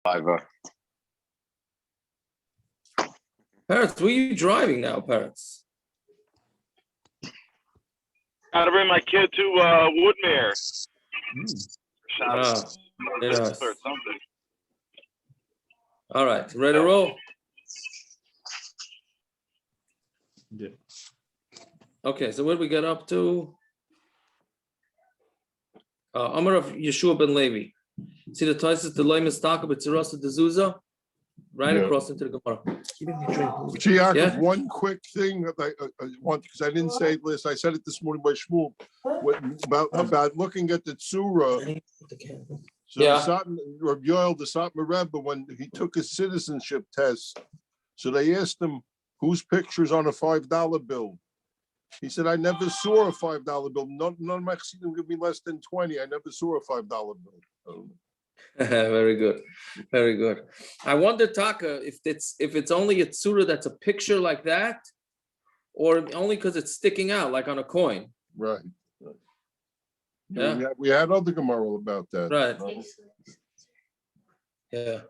Fiverr. Parents, where are you driving now, parents? Got to bring my kid to Woodmere. Shabbos. Yes. Or something. All right, ready to roll? Yeah. Okay, so what did we get up to? Amar of Yeshua ben Levi. See the Taisus, the Lay Mistaka, but Tzirasa de Zuzah, right across into the Gemara. Yaakov, one quick thing that I want, because I didn't say this, I said it this morning by Shmuel, about looking at the Tzura. So Rabbi Yoel, the Satmar Rebbe, when he took his citizenship test, so they asked him, whose picture's on a $5 bill? He said, I never saw a $5 bill. None of my chassidim give me less than 20. I never saw a $5 bill. Very good, very good. I wonder, Taka, if it's only a tzura that's a picture like that, or only because it's sticking out like on a coin. Right. Yeah. We had other Gemara about that. Right. Yeah.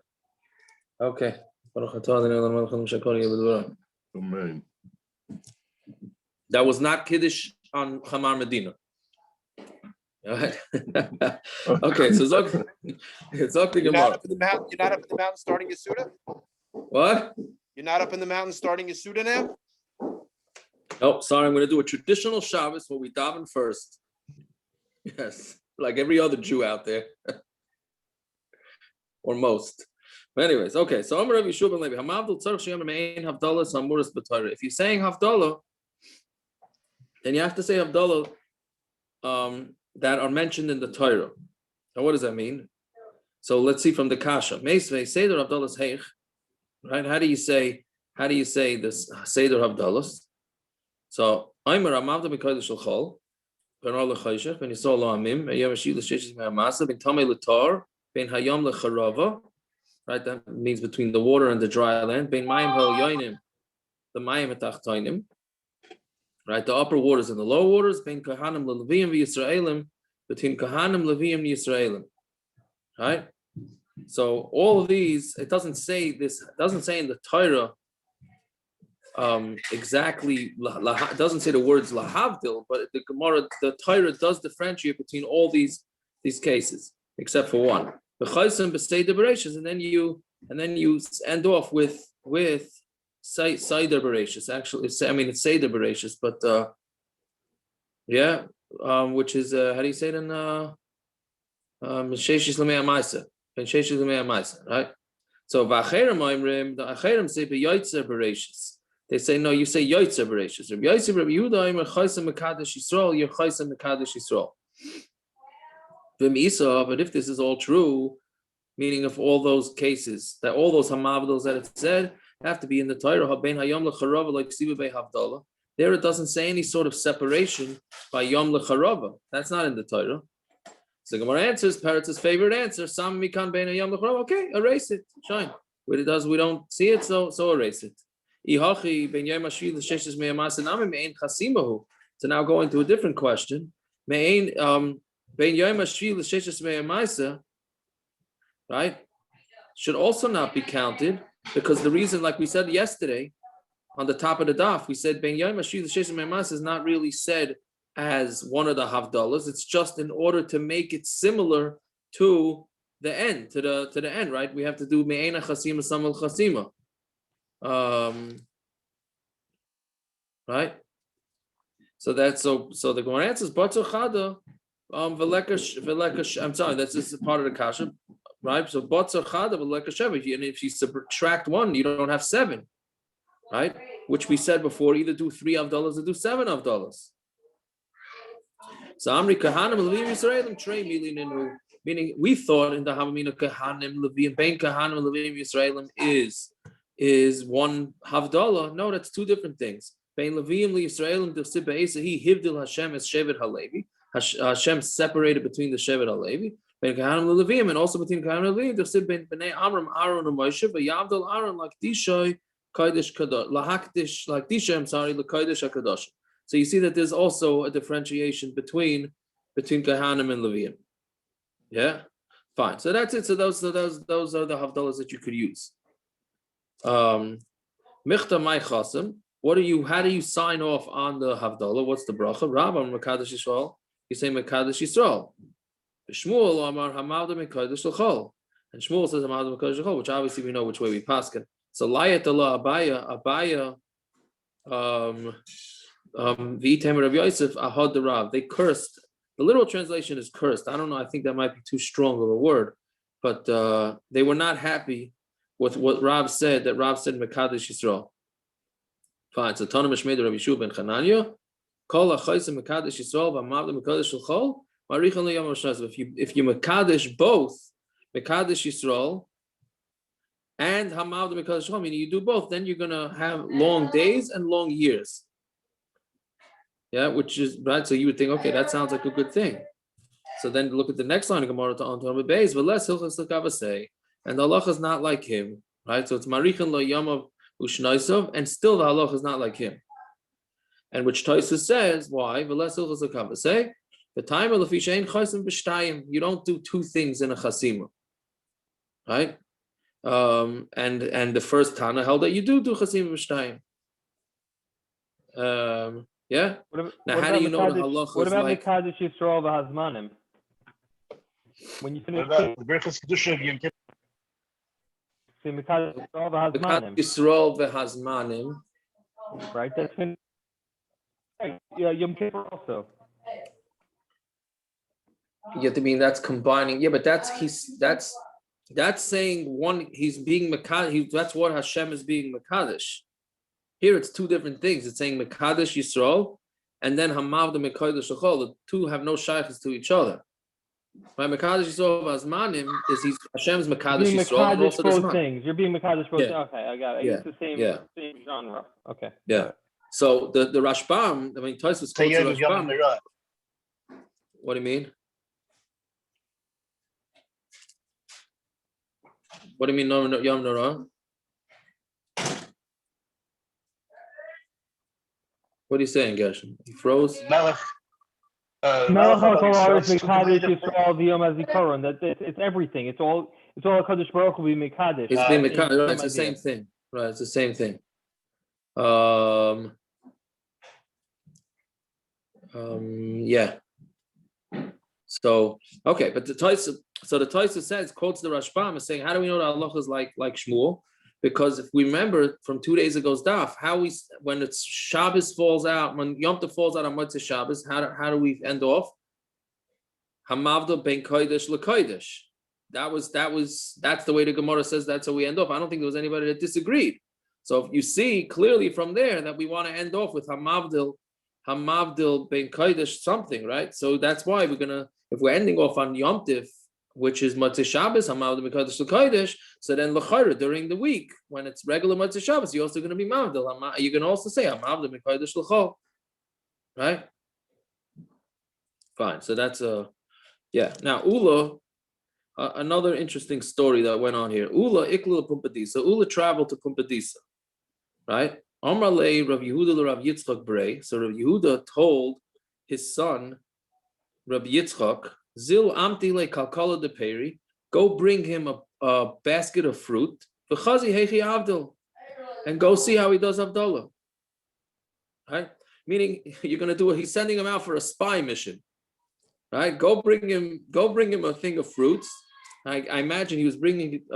Okay. Amen. That was not Kiddush on Chamar Medina. All right. Okay, so it's up to You're Gemara. not up in the mountain. You're not up in the mountain starting your Suda? What? You're not up in the mountain starting your Suda now? Oh, sorry. I'm going to do a traditional Shabbos where we daven first. Yes, like every other Jew out there, or most. But anyways, okay. So Amar Rabbi Yeshua ben Levi, Hamavdal tzarich sheyam me'ein Havdala samuras b'Torah. If you're saying Havdala, then you have to say Havdala that are mentioned in the Torah. Now, what does that mean? So let's see from the Kasha. Meisvei Seder Havdalas Heich. Right? How do you say this Seder Havdalas? So Amar Hamavdal b'Kodesh Shel Chol. Ben Yisrael La'amim, Yom Hashil L'Sheshes Me'amasa, Ben Tamei L'Tar, Ben Hayam L'Charava. Right, that means between the water and the dry land. Ben Mayim Ha'Yonim, the Mayim Etachtoinim. Right, the upper waters and the lower waters. Ben Kahanim L'Leviim V'Yisraelim, between Kahanim Leviim and Yisraelim. Right. So all of these, it doesn't say in the Torah. Exactly, it doesn't say the words lahavdil, but the Gemara, the Torah does differentiate between all these cases, except for one. The chaysim b'seider bereshis, and then you end off with seider bereshis. Actually, it's seider bereshis, but which is how do you say it in sheshis l'mei ha'maisa, ben sheshis l'mei ha'maisa, right? So v'acherim oimrim, the acherim say b'yoytzer bereshis. They say, no, you say Yoitzer Bereshis. Rabbi Yosef, Rabbi Yehuda, Imer Chaysam Mekadosh Yisrael, you're Chaysam Mekadosh Yisrael. But if this is all true, meaning of all those cases, that all those Hamavdals that it said have to be in the Torah, Habein Hayom Lecharava, like Siva Bei Havdala. There it doesn't say any sort of separation by Yom Lecharava. That's not in the Torah. So the Gemara answers, Peretz's favorite answer, Sam Mikan Bein Hayom Lecharava. Okay, erase it. Shine. When it does, we don't see it, so erase it. So now go into a different question. Right? Should also not be counted because the reason, like we said yesterday, on the top of the daf, we said Ben Yom is not really said as one of the Havdalas. It's just in order to make it similar to the end, to the end, right? We have to do Me'ena Chasima Samal Chasima. Right. So that's so the Gemara answers Batzer Chada I'm sorry, this is part of the kasha, right? So Batzer Chada Veleka Sheva, and if you subtract one, you don't have 7, right? Which we said before, either do 3 Havdalas or do 7 Havdalas. So Amri Kahanim Levim Yisraelim Trey Milin, meaning we thought in the Havamina Kahanim Levim Ben Kahanim Levim Yisraelim is one Havdalah. No, that's 2 different things. Ben Levim Yisraelim Dilsib Be'esa He Hivdil Hashem as Shevet Halevi. Hashem separated between the Shevet Halevi. Ben Kahanim Levim and also between Kahanim and Levim Dilsib Ben Bnei Amram Aaron and Moshe V'Yavdal Aaron like Dishay Kodesh Kadosh Lahakdish like Dishay. I'm sorry, LaKodesh Hakadosh. So you see that there's also a differentiation between Kahanim and Levim. Yeah. Fine. So that's it. So those are the havdalas that you could use. Michta mai chasim. How do you sign off on the havdalah? What's the bracha? Rabban Mekadesh Yisrael. You say Mekadesh Yisrael. Shmuel Amar Hamavda Mekadesh L'chol. And Shmuel says Hamavda Mekadesh L'chol, which obviously we know which way we pass it. So Layat Allah Abaya, V'item Rav Yosef Ahad the Rav. They cursed. The literal translation is cursed. I don't know. I think that might be too strong of a word, but they were not happy with what Rav said. That Rav said Mekadesh Yisrael. Fine. So Tana Mishmei Rav Yishuv ben Chananya. Kol Achayim Mekadesh Yisrael v'Amavda Mekadesh L'chol. If you Mekadesh both Mekadesh Yisrael and Hamavda Mekadesh L'chol, meaning you do both, then you're gonna have long days and long years. Yeah, which is right. So you would think, okay, that sounds like a good thing. So then look at the next line of Gemara to Anton Beis, but less Hilchas L'Kavasei, and the halacha is not like him, right? So it's Marichan Lo Yamav Ushnaisov, and still the halacha is not like him. And which Tosfos says, why? But less Hilchas L'Kavasei. The time of Lefishain Chaysim B'Shtayim, you don't do two things in a chasima, right? And the first Tana held that you do chasima B'Shtayim. Yeah. Now, how do you know the halacha? What about like Mekadesh Yisrael v'Hazmanim? When you finish, say Mekadesh Yisrael v'Hazmanim, Yisrael v'Hazmanim? right? That's when, yeah, Yom Kippur also. You have to mean that's combining. Yeah, but that's saying one. He's being Mekadesh. That's what Hashem is being Mekadesh. Here it's two different things. It's saying Mekadesh Yisrael and then Hamavda Mekadesh L'chol. The two have no shaykhs to each other. Right? Mekadesh Yisrael v'Hazmanim is Hashem's Mekadesh Yisrael and also the both Zman. things. You're being Mekadesh both. Yeah. Okay, I got it. Yeah. It's the same, Yeah. same genre. Okay. Yeah. So the Rashbam, I mean, Tosfos quotes the Rashbam. What do you mean? What do you mean, no Yom Norah? What are you saying, Gershon? He froze? Melech HaTorah is Mekadesh Yisrael v'Yom HaZikaron. It's everything. It's all HaKadosh Baruch Hu be Mekadesh. It's being Mekadesh. Right, it's the same thing. Right, it's the same thing. Yeah. So okay, but the Tosfos says, quotes the Rashbam is saying, how do we know that Allah is like Shmuel? Because if we remember from 2 days ago's daf, when it's Shabbos falls out, when Yom Tov falls out on Motzei Shabbos, how do we end off? Hamavda ben kodesh lekodesh. That's the way the Gemara says. That's how we end off. I don't think there was anybody that disagreed. So if you see clearly from there that we want to end off with Hamavdil ben kodesh something, right? So that's why if we're ending off on Yom Tov, which is Motzei Shabbos, Hamavdil ben kodesh lekodesh. So then l'chayra during the week when it's regular Motzei Shabbos, you're also going to be Mavdil. You can also say Hamavdil ben kodesh l'chol, right? Fine. So that's yeah. Now Ulla. Another interesting story that went on here. Ulla ikla Pumpadisa. Ulla traveled to Pumpadisa, right? Amrale Rav Yehuda Rav Yitzchak Brei. So Rav Yehuda told his son Rav Yitzchak, Zil Amti le Kalkala de Peri, go bring him a basket of fruit, v'chazi hechi Avdil, and go see how he does Havdala. Right? Meaning you're going to do it. He's sending him out for a spy mission. Right? Go bring him a thing of fruits. I imagine he's bringing it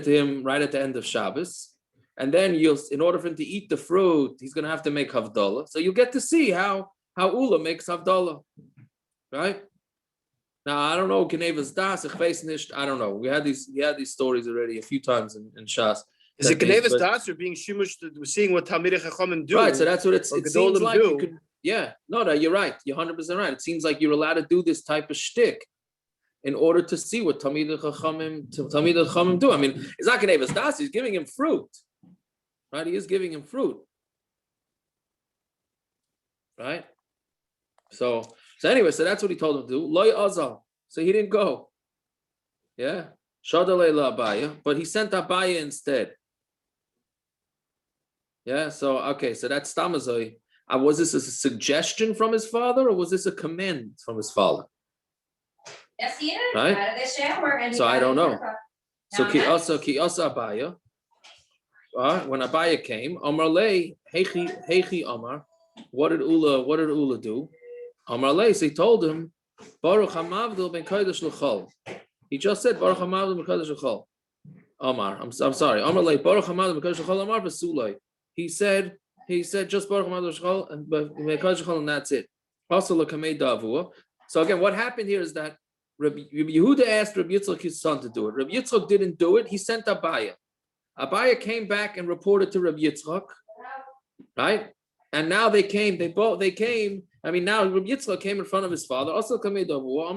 to him right at the end of Shabbos. And then in order for him to eat the fruit, he's going to have to make Havdala. So you'll get to see how Ulla makes Havdala. Right? Now, I don't know, Geneva's das, ich weiß nicht, I don't know. We had these stories already a few times in Shas. Is it Geneva's das or being shimush, seeing what Talmidei Chachamim do? Right, so that's what it seems like. You could, yeah, no, you're right. You're 100% right. It seems like you're allowed to do this type of shtick in order to see what Talmidei Chachamim do. I mean, it's not Geneva's das, he's giving him fruit. Right, he is giving him fruit. Right? So anyway, so that's what he told him to do. Loy azal. So he didn't go. Yeah. Shadalei la Abaya, but he sent Abaya instead. Yeah. So okay. So that's Tamazoi. Was this a suggestion from his father, or was this a command from his father? Yes, he is. Right? Out of the shower. And So I don't know. So Now ki also Abaya. When Abaya came, Amar lei hechi Amar. What did Ulla do? Amar lei, so he told him, Baruch Hamavdil ben Kodesh l'chol. He just said Baruch Hamavdil ben Kodesh l'chol. Amar, I'm sorry. Amar lei Baruch Hamavdil ben Kodesh l'chol Amar v'sulai. He said just Baruch Hamavdil l'chol and ben Kodesh l'chol and that's it. Also l'kamei davua. So again, what happened here is that Rabbi Yehuda asked Rabbi Yitzchak his son to do it. Rabbi Yitzchak didn't do it. He sent Abaya. Abaya came back and reported to Rabbi Yitzchak, right? And now they came. I mean, now Rabbi Yitzchak came in front of his father. Also, Amar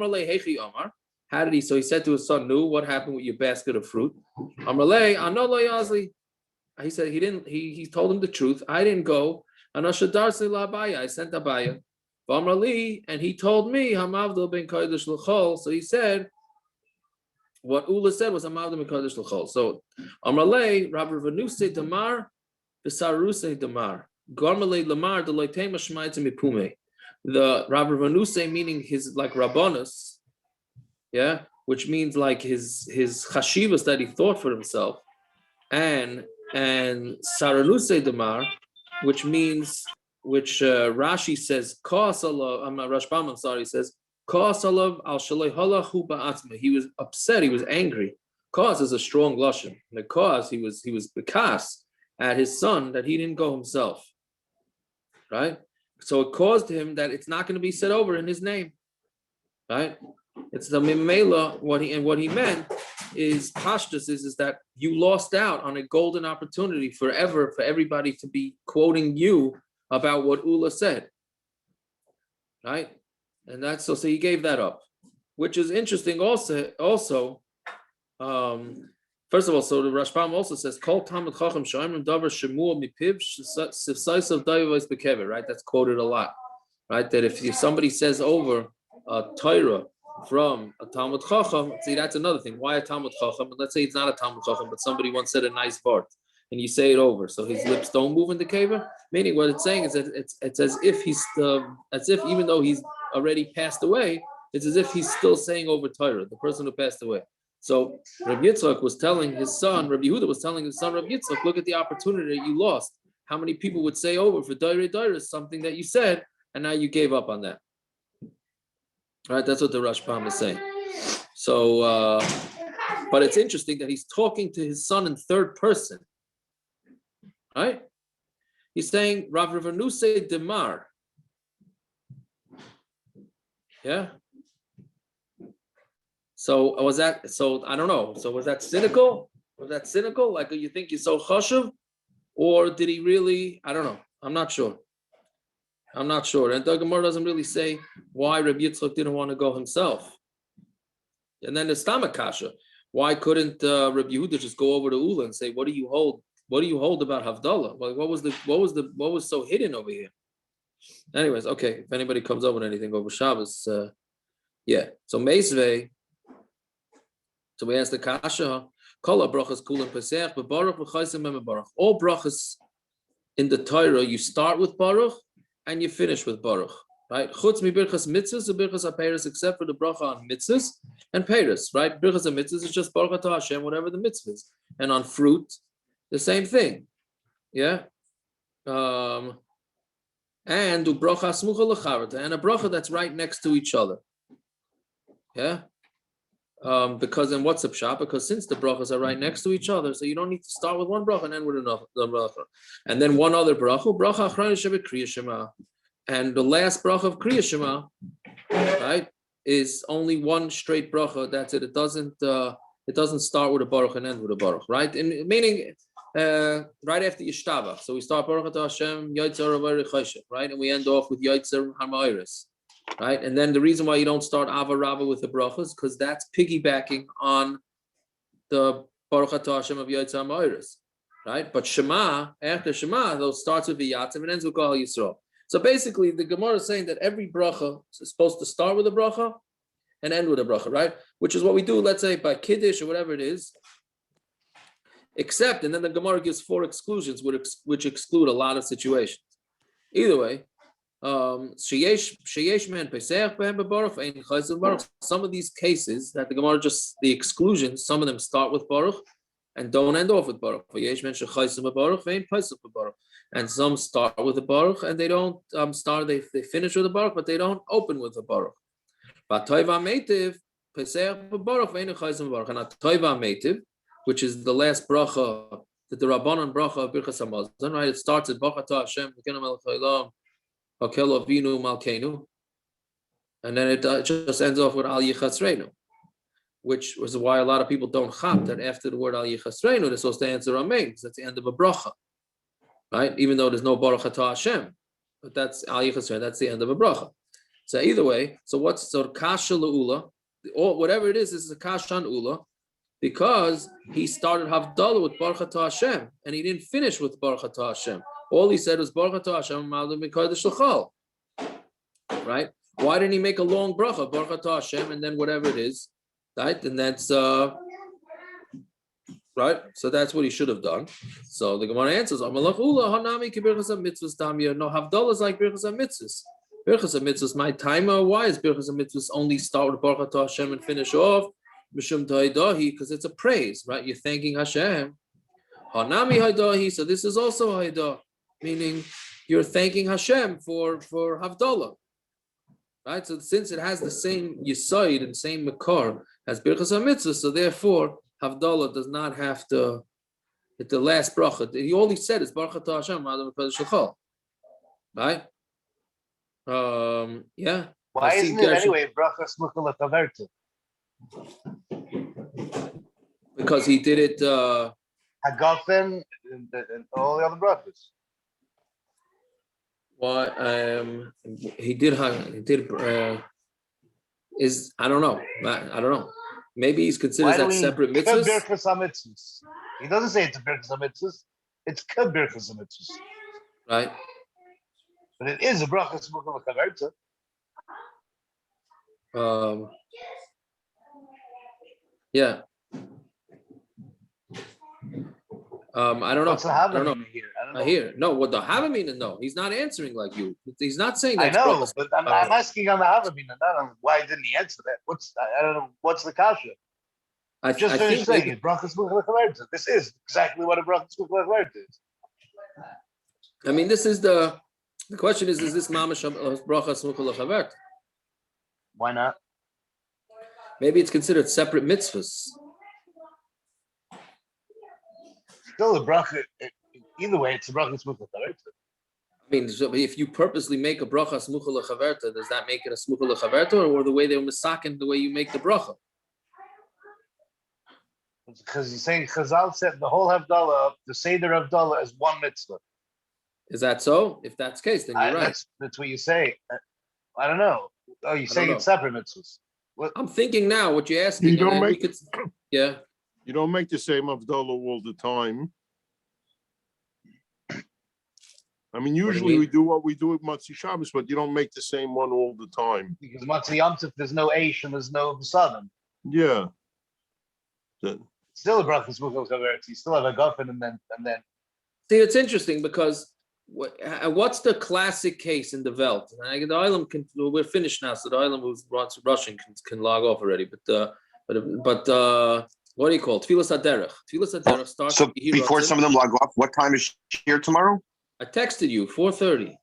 le hechi Amar. How did he? So he said to his son, "No, what happened with your basket of fruit?" Amar le ano lo yazli. He said he didn't. He told him the truth. I didn't go. Anashadarsi la Abaya. I sent Abaya. Amar li, and he told me Hamavdil ben Kodesh l'chol. So he said what Ulla said was Hamavdil ben Kodesh l'chol. So Amar le Rabbi Vanuse Damar v'Saruse Damar. Garmalei Lamar the Loitema Shmaitim Mipume. The Rabbi Vanuse meaning his like Rabbanus, yeah, which means like his chashivas that he thought for himself, and Saranuse Damar, which Rashi says Kaasalav. Rashbam, I'm sorry, says Kaasalav al Shalei Halahu Ba'atma. He was upset. He was angry. Kaas is a strong lashon. The cause he was bekas at his son that he didn't go himself. Right? So it caused him that it's not going to be said over in his name. Right? It's the mimela, what he meant is pashtus is that you lost out on a golden opportunity forever for everybody to be quoting you about what Ulla said. Right? And that's so he gave that up, which is interesting also. First of all, so the Rashbam also says, "Kol Talmid Chacham Shoimrim Davar Shemua Mipiv Sifsaisav Dayavos Bekever." Right, that's quoted a lot. Right, that if somebody says over a Torah from a Talmud Chacham, see that's another thing. Why a Talmud Chacham? Let's say it's not a Talmud Chacham, but somebody once said a nice word, and you say it over, so his lips don't move in the kever. Meaning, what it's saying is that it's as if even though he's already passed away, it's as if he's still saying over Torah, the person who passed away. So Rabbi Yitzchak was telling his son, Rabbi Yehuda was telling his son, Rabbi Yitzchak, look at the opportunity that you lost. How many people would say over for Daire something that you said, and now you gave up on that. All right, that's what the Rashbam is saying. So, but it's interesting that he's talking to his son in third person. Right? He's saying, Rav Ravanuse Demar. Yeah? So I don't know. So was that cynical? Like you think you're so chashuv? Or did he really? I don't know. I'm not sure. And the Gemara doesn't really say why Rabbi Yitzchak didn't want to go himself. And then the Stama Kasha. Why couldn't Rabbi Yehuda just go over to Ulla and say, what do you hold? What do you hold about Havdala? Like what was so hidden over here? Anyways, okay. If anybody comes over with anything over Shabbos, yeah. So Meisvei. So we asked the Kasha, Kol brachas kulam pesach, but Baruch v'chaisim mem Baruch. All brachas in the Torah, you start with Baruch and you finish with Baruch, right? Chutz mi birchas mitzvahs and birchas apeiros, except for the bracha on mitzvahs and peiros, right? Birchas and mitzvahs is just Baruch atah Hashem, whatever the mitzvahs, and on fruit, the same thing, yeah. And do bracha smucha lecharata, and a bracha that's right next to each other, yeah. Because in what's up shop? Because since the brachas are right next to each other, so you don't need to start with one bracha and end with another bracha, and then one other bracha achrayna shebet kriya shema, and the last bracha of kriya shema, right, is only one straight bracha. That's it. It doesn't start with a baruch and end with a baruch, right? And meaning right after Yishtava. So we start Baruch Atah Hashem Yaitzer Avari Choshev, right, and we end off with Yaitzer Hamayris. Right, and then the reason why you don't start Ava Rava with the brachas because that's piggybacking on the Baruch Atah Hashem of Yaitza Ma'oris, right? But Shema, after Shema, those starts with V'yatzim and ends with Kol Yisrael. So basically, the Gemara is saying that every bracha is supposed to start with a bracha and end with a bracha, right? Which is what we do, let's say, by Kiddush or whatever it is. Except, and then the Gemara gives 4 exclusions, which exclude a lot of situations. Either way, sheyesh men pesach behem bebaruch ve'ein chaysim baruch. Some of these cases that the Gemara just the exclusions, some of them start with baruch and don't end off with baruch. Yesh men shechaysim bebaruch ve'ein pesach bebaruch. And some start with the baruch and they don't start. They finish with the baruch, but they don't open with the baruch. But toiva meitiv pesach bebaruch ve'ein chaysim bebaruch. And a toiva meitiv, which is the last bracha, the Rabbanan bracha of Birchas Hamazon, right? It starts at Baruch Atah Hashem, V'kenu Melech Haolam, Hakel Avinu Malkeinu, and then it just ends off with Al Yichasreinu, which was why a lot of people don't chap that after the word Al Yichasreinu, they're supposed to answer Amen, because that's the end of a bracha, right? Even though there's no Baruch Atah Hashem, but that's Al Yichasreinu, that's the end of a bracha. So either way, so Kasha Ulla, or whatever it is a Kasha on Ulla, because he started Havdala with Baruch Atah Hashem, and he didn't finish with Baruch Atah Hashem. All he said was Baruch Atah Hashem, right? Why didn't he make a long bracha, Baruch Atah Hashem, and then whatever it is, right? And that's right. So that's what he should have done. So the Gemara answers, Amalach Ulla Hanami ki Birchas HaMitzvahs Damya. No, Havdala is like Birchas HaMitzvahs. Birchas HaMitzvahs, my timer. Why is Birchas HaMitzvahs only start with Baruch Atah Hashem and finish off? Because it's a praise, right? You're thanking Hashem. Hanami Haidahi, so this is also Haidah, meaning you're thanking Hashem for Havdala, right? So since it has the same Yisoid and same Makar as Birchas HaMitzvah, so therefore Havdala does not have to. At the last bracha, all he said is Baruch Atah Hashem, right? Yeah. Why isn't it anyway bracha smucha l'chaverta? Because he did it. Hagafen and all the other brachas. Why? He did. Is I don't know. I don't know. Maybe he's considers that separate mitzvahs. He doesn't say it's a Birchas HaMitzvahs. It's Birchas HaMitzvahs. Right. But it is a bracha smucha l'chaverta. Yeah. I don't know. What's the Havamina here? I hear. No, what the Havamina? No, he's not answering like you. He's not saying that. I know, but I'm asking on the Havamina, not on why didn't he answer that. I don't know. What's the kasha? I just finished saying it. Bracha smucha l'chaverta. This is exactly what a bracha smucha l'chaverta is. I mean, this is the question is this mamash bracha smucha l'chaverta? Why not? Maybe it's considered separate mitzvahs. Still a bracha. Either way, it's a bracha smucha l'chaverta. I mean, so if you purposely make a bracha smucha l'chaverta, does that make it a smucha l'chaverta, or the way they were misaken, the way you make the bracha? Because he's saying Chazal said the whole Havdala, the Seder Havdala, is one mitzvah. Is that so? If that's the case, then you're right. That's what you say. I don't know. Oh, you're saying it's separate mitzvahs. What? I'm thinking now what you're asking. You don't yeah. You don't make the same Havdala all the time. I mean, usually we do what we do with Matzi Shabbos, but you don't make the same one all the time. Because Matzi Yom Tov, there's no Aish and there's no Besadim. Yeah. Still a bracha smucha l'chaverta. You still have a guffin and then. See, it's interesting because what's the classic case in the Welt? The Olam we're finished now, so the Olam who's rushing can log off already. But what do you call it? Tfilas Haderech. Tfilas Haderech starts. So before some of them log off, what time is she here tomorrow? I texted you 4:30.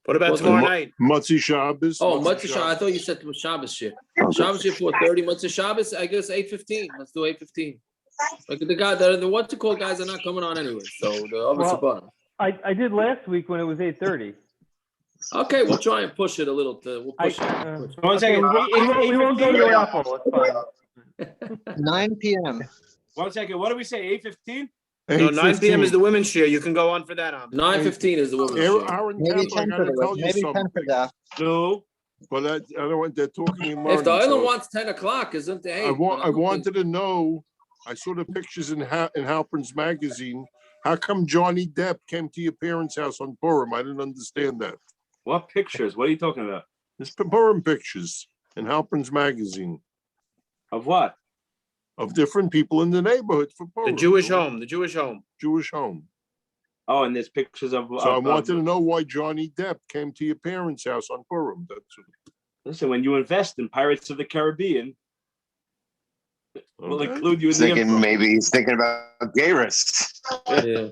What about tomorrow night? Matzi Shabbos. Oh, Matzi Shabbos. I thought you said it was Shabbos shit. Shabbos shit 4:30. Matzi Shabbos, I guess 8:15. Let's do 8:15. Like the guy, the what you call guys are not coming on anyway. So the others are bottom. I did last week when it was 8:30. Okay, we'll try and push it a little. We'll push it. 1 second. We won't go to Apple. It's fine. 9 p.m. 1 second. What did we say? 8:15? No, 9 p.m. is the women's share. You can go on for that. 9:15 is the women's share. Maybe 10 for that. No. But I don't want. They're talking. If the island wants 10 o'clock, isn't it? I wanted to know. I saw the pictures in Halpern's magazine. How come Johnny Depp came to your parents' house on Purim? I didn't understand that. What pictures? What are you talking about? It's Purim pictures in Halpern's magazine. Of what? Of different people in the neighborhood for Purim. The Jewish home. Jewish home. Oh, and there's pictures of. So I wanted to know why Johnny Depp came to your parents' house on Purim. Listen, when you invest in Pirates of the Caribbean, we'll include you in the info. Maybe he's thinking about gay risks. Yeah.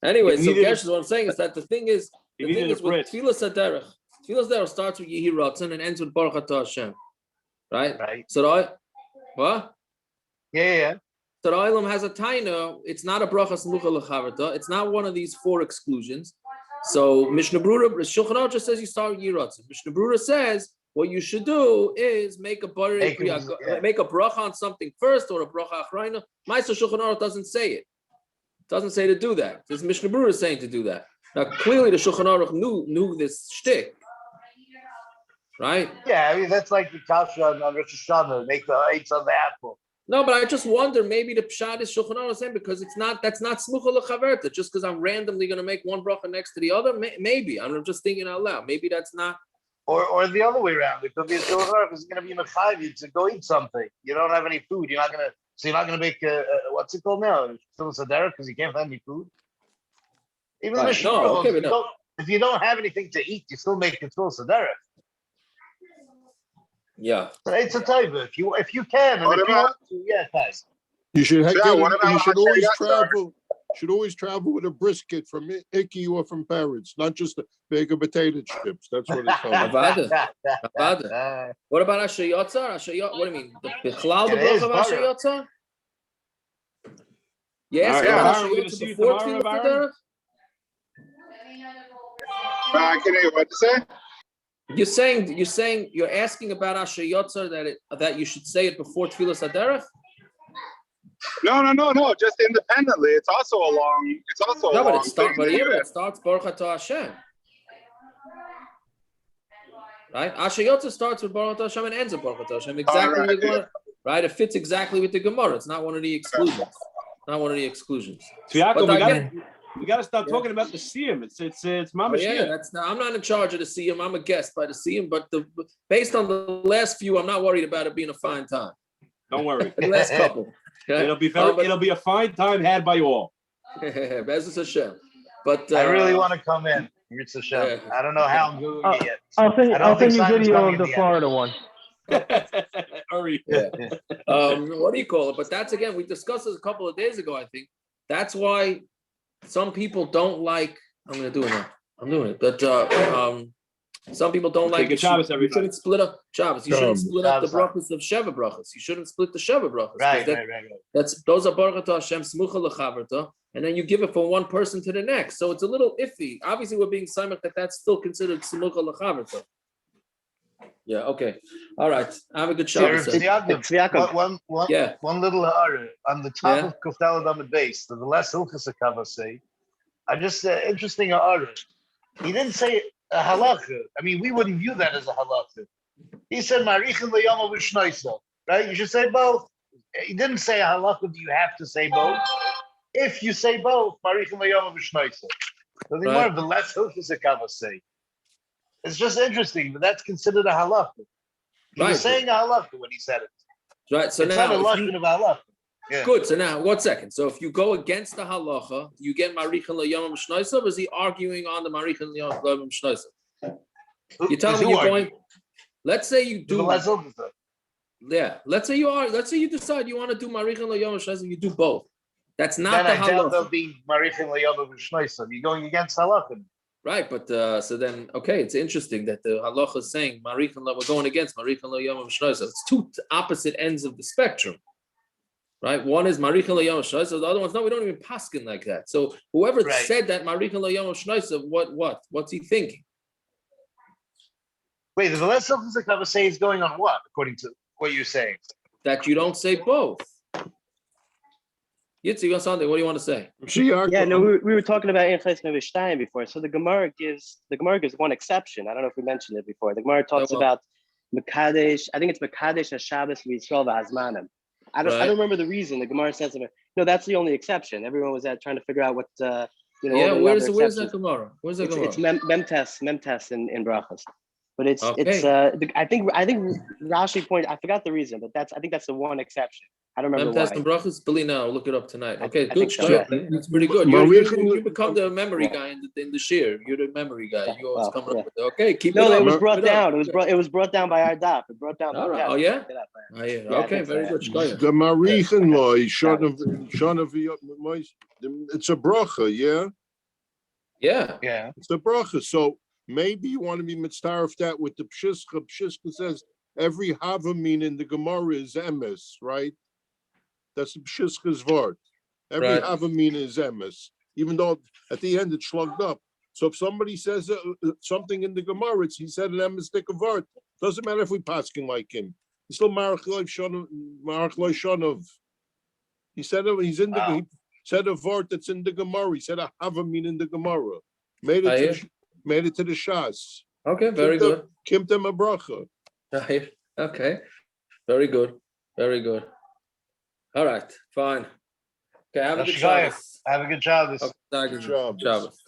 Anyway, so Neither- Gersh, what I'm saying is that the thing is with Tfilas Haderech starts with Yehi Ratzon and ends with Baruch Atah Hashem, right? Right. So what? Yeah. So the Olam has a taina. It's not a bracha smucha lechaverta. It's not one of these 4 exclusions. So Mishnah Brura, Shulchan Aruch just says you start with Yehi Ratzon. Mishnah Brura says what you should do is make a bracha on something first or a bracha achrayna. Ma'aser Shulchan Aruch doesn't say it. It doesn't say to do that. This Mishnah Brura is saying to do that. Now clearly the Shulchan Aruch knew this shtick, right? Yeah, I mean that's like the kasha on Rosh Hashanah, make the eights on the apple. No, but I just wonder, maybe the pshat is Shulchan Aruch saying because that's not smucha lechaverta, just because I'm randomly going to make one bracha next to the other. Maybe I'm just thinking out loud. Maybe that's not. Or the other way around. It could be a Shulchan Aruch is going to be in a chayiv to go eat something. You don't have any food. You're not going to make what's it called now? Tfilas Haderech because you can't find any food. Even Right. if you don't have anything to eat, you still make the Tfilas Haderech. Yeah. It's a taiva. If you can, and if you want to, yeah, guys. You should always travel with a brisket from Icky or from Parrots, not just a bag of potato chips. That's what it's called. Avada. What about Asher Yotzar? What do you mean? The Chalal the bracha of Asher Yotzar? Yes. We're going to see you tomorrow, Baron. I can hear you. What to say? You're asking about Asher Yotzar that you should say it before Tfilas Haderech? No. Just independently. It's also a long. But it starts Baruch Atah Hashem. Right? Asher Yotzar starts with Baruch Atah Hashem and ends with Baruch Atah Hashem. Exactly the Gemara. Right? It fits exactly with the Gemara. It's not one of the exclusions. So Yaakov, we got to start talking about the Siyum. It's Mama Shia. I'm not in charge of the Siyum. I'm a guest by the Siyum, but based on the last few, I'm not worried about it being a fine time. Don't worry. The last couple. Okay? It'll be a fine time had by all. Be'ezus Hashem. But I really want to come in. It's a show. Yeah. I don't know how I'm doing it yet. I'll send you video of the Florida one. Hurry. Yeah. What do you call it? But that's, again, we discussed this a couple of days ago, I think. That's why some people don't like. I'm going to do it now. I'm doing it. But some people don't like. You shouldn't split up Shabbos. You shouldn't split up the brachas of Sheva brachas. You shouldn't split the Sheva brachas. Right. Those are Baruch Atah Hashem Smucha Lechaverta, and then you give it from one person to the next. So it's a little iffy. Obviously, we're being simon that that's still considered Smucha Lechaverta. Yeah. Okay. All right. Have a good Shabbos. One little on the top of Kufdala Amud base, the less Hilchas Hakava say. I just interesting He didn't say a halacha. I mean, we wouldn't view that as a halacha. He said marichin leyama v'shnoisa. Right? You should say both. He didn't say a halacha. Do you have to say both? If you say both, marichin leyama v'shnoisa. So the more of the less Hilchas Hakava say. It's just interesting, but that's considered a halacha. He was saying a halacha when he said it. Right. So it's now, not a lashon of halacha. Yeah. Good. So now, 1 second. So if you go against the halacha, you get marichin leyama v'shnoisa, or is he arguing on the marichin leyama v'shnoisa? You tell me you're going. Let's say you do. Yeah. Let's say you decide you want to do marichin leyama v'shnoisa. You do both. That's not then the halacha. halacha. Then I doubt there'll be marichin leyama v'shnoisa. You're going against halacha. Right, but so then, okay, it's interesting that the halacha is saying we're going against marichin lo yom shnoisa. It's two opposite ends of the spectrum, right? One is marichin lo yom shnoisa. The other one's no. We don't even paskin like that. So whoever said that marichin lo yom shnoisa, what's he thinking? Wait, the last sentence I say is going on what? According to what you're saying, that you don't say both. Yitzi, what do you want to say? Yeah, no, we were talking about Einches Nevishtaim before. So the Gemara gives one exception. I don't know if we mentioned it before. The Gemara talks about Mekadesh. I think it's Mekadesh Shabbos Yisrael v'Hazmanim. I don't remember the reason. The Gemara says no, that's the only exception. Everyone was trying to figure out what where's that Gemara? Where's that Gemara? It's memtes in brachas. But it's I think Rashi point. I forgot the reason, but I think that's the one exception. I don't remember why. Brachas, Billy, now look it up tonight. Okay, I good. think so, yeah. It's pretty good. You become the memory guy in the shir. You're the memory guy. You always come up with it. Okay, keep it up. No, it was brought down. It was brought down by our daf. It brought down. All right. Oh yeah. Okay, very good. The Marichin law, it's a bracha, yeah? Yeah. It's a bracha. So maybe you want to be mitzvah that with the Pshiska. Pshiska says every Havamin in the Gemara is emes, right? That's the Pshiska's word. Every Havamin is emes, even though at the end it's slugged up. So if somebody says something in the Gemara, he said an emes word. Doesn't matter if we paskin like him. He's still Marach Loy Shonov. He said he's in the. He said a word that's in the Gemara. He said a Havamin in the Gemara. Made it to the Shas. Okay, very good. Kimtem a bracha. Okay, very good. All right, fine. Okay, have a good Shabbos. Have a good Shabbos. Shabbos.